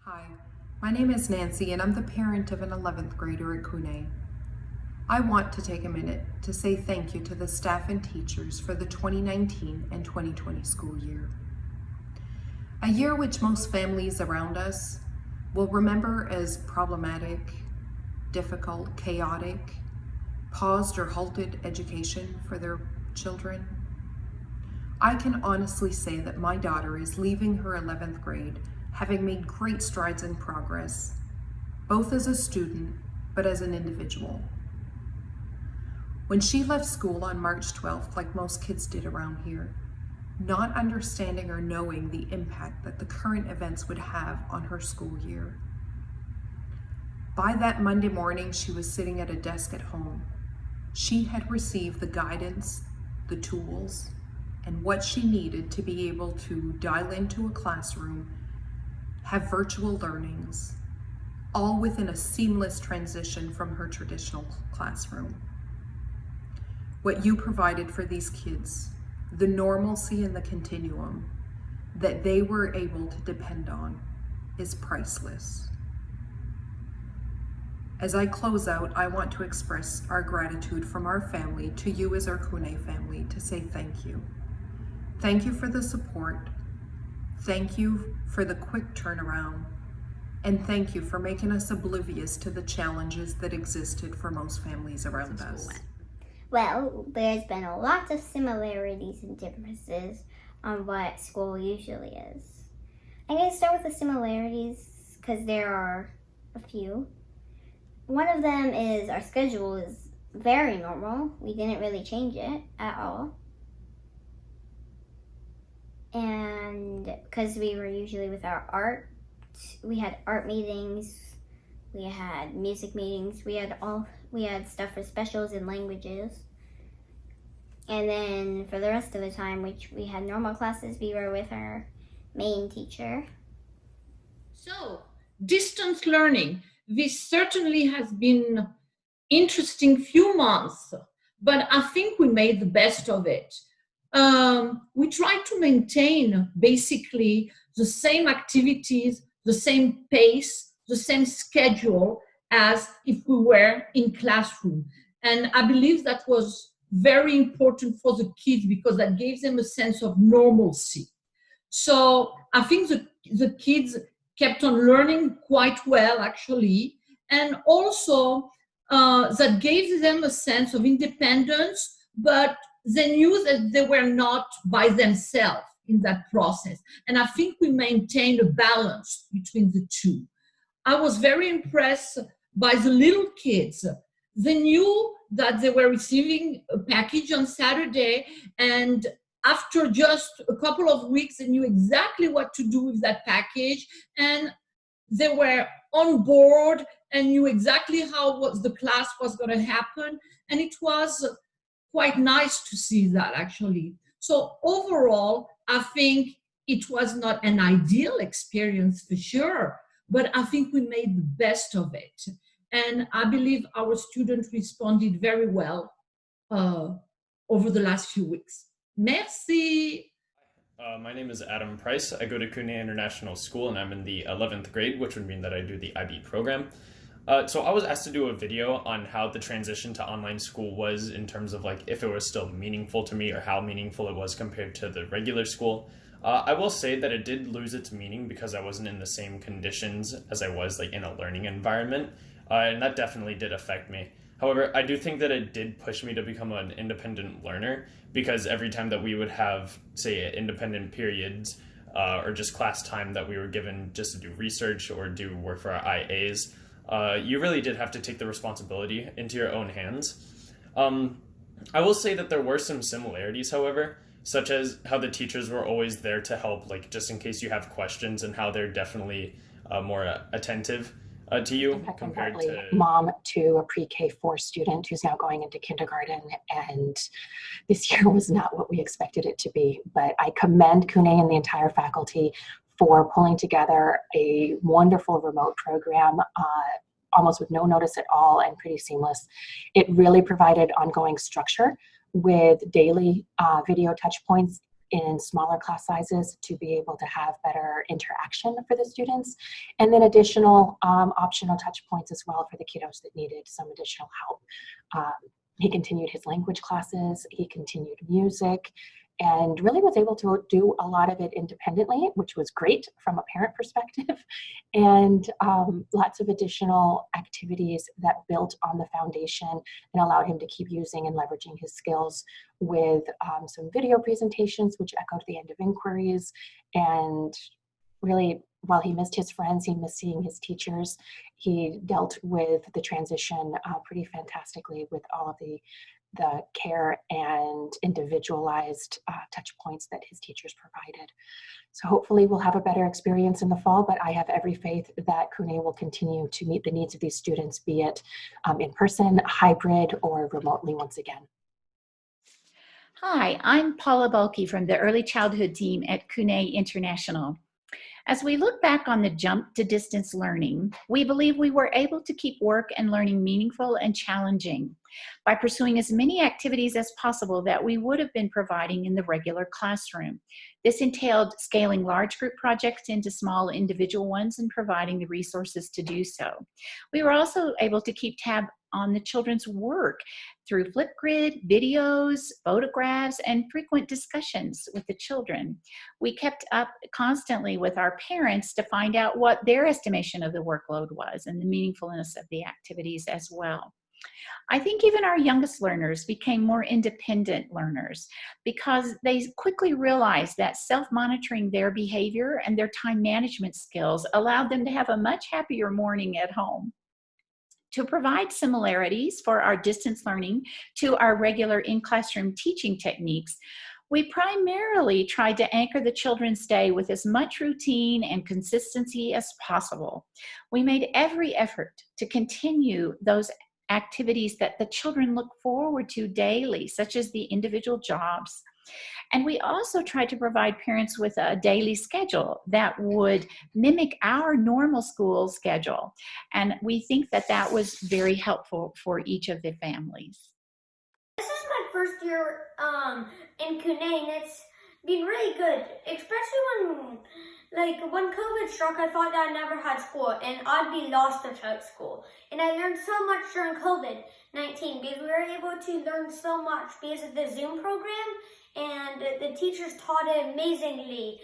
Hi, my name is Nancy and I'm the parent of an 11th grader at Kune. I want to take a minute to say thank you to the staff and teachers for the 2019 and 2020 school year. A year which most families around us will remember as problematic, difficult, chaotic, paused or halted education for their children. I can honestly say that my daughter is leaving her 11th grade having made great strides in progress, both as a student but as an individual. When she left school on March 12th, like most kids did around here, not understanding or knowing the impact that the current events would have on her school year. By that Monday morning, she was sitting at a desk at home. She had received the guidance, the tools, and what she needed to be able to dial into a classroom, have virtual learnings, all within a seamless transition from her traditional classroom. What you provided for these kids, the normalcy and the continuum that they were able to depend on, is priceless. As I close out, I want to express our gratitude from our family to you as our Kune family to say thank you. Thank you for the support. Thank you for the quick turnaround. And thank you for making us oblivious to the challenges that existed for most families around us. Well, there's been a lot of similarities and differences on what school usually is. I'm going to start with the similarities because there are a few. One of them is our schedule is very normal. We didn't really change it at all. And because we were usually with our art, we had art meetings, we had music meetings, we had stuff for specials in languages. And then for the rest of the time, which we had normal classes, we were with our main teacher. So, distance learning, this certainly has been interesting few months, but I think we made the best of it. We tried to maintain basically the same activities, the same pace, the same schedule as if we were in classroom. And I believe that was very important for the kids because that gave them a sense of normalcy. So I think the kids kept on learning quite well, actually, and also that gave them a sense of independence, but they knew that they were not by themselves in that process. And I think we maintained a balance between the two. I was very impressed by the little kids. They knew that they were receiving a package on Saturday, and after just a couple of weeks, they knew exactly what to do with that package, and they were on board and knew exactly how the class was going to happen, and it was quite nice to see that, actually. So overall, I think it was not an ideal experience for sure, but I think we made the best of it. And I believe our students responded very well over the last few weeks. Merci. My name is Adam Price. I go to Kune International School and I'm in the 11th grade, which would mean that I do the IB program. So I was asked to do a video on how the transition to online school was in terms of like if it was still meaningful to me or how meaningful it was compared to the regular school. I will say that it did lose its meaning because I wasn't in the same conditions as I was like in a learning environment. And that definitely did affect me. However, I do think that it did push me to become an independent learner because every time that we would have, say, independent periods or just class time that we were given just to do research or do work for our IAs, you really did have to take the responsibility into your own hands. I will say that there were some similarities, however, such as how the teachers were always there to help, like just in case you have questions, and how they're definitely more attentive to you compared to mom to a pre-K4 student who's now going into kindergarten, and this year was not what we expected it to be. But I commend Kune and the entire faculty for pulling together a wonderful remote program, almost with no notice at all and pretty seamless. It really provided ongoing structure with daily video touch points in smaller class sizes to be able to have better interaction for the students, and then additional optional touch points as well for the kiddos that needed some additional help. He continued his language classes, he continued music, and really was able to do a lot of it independently, which was great from a parent perspective, and lots of additional activities that built on the foundation and allowed him to keep using and leveraging his skills with some video presentations, which echoed the end of inquiries. And really, while he missed his friends, he missed seeing his teachers, he dealt with the transition pretty fantastically with all of the care and individualized touch points that his teachers provided. So hopefully we'll have a better experience in the fall, but I have every faith that Kune will continue to meet the needs of these students, be it in person, hybrid, or remotely once again. Hi, I'm Paula Balke from the Early Childhood team at Kune International. As we look back on the jump to distance learning, we believe we were able to keep work and learning meaningful and challenging by pursuing as many activities as possible that we would have been providing in the regular classroom. This entailed scaling large group projects into small individual ones and providing the resources to do so. We were also able to keep tab on the children's work through Flipgrid, videos, photographs, and frequent discussions with the children. We kept up constantly with our parents to find out what their estimation of the workload was and the meaningfulness of the activities as well. I think even our youngest learners became more independent learners because they quickly realized that self-monitoring their behavior and their time management skills allowed them to have a much happier morning at home. To provide similarities for our distance learning to our regular in-classroom teaching techniques, we primarily tried to anchor the children's day with as much routine and consistency as possible. We made every effort to continue those activities that the children look forward to daily, such as the individual jobs. And we also tried to provide parents with a daily schedule that would mimic our normal school schedule. And we think that that was very helpful for each of the families. This is my first year in Kune, and it's been really good, especially when COVID struck. I thought that I never had school and I'd be lost without school. And I learned so much during COVID-19 because we were able to learn so much because of the Zoom program, and the teachers taught it amazingly.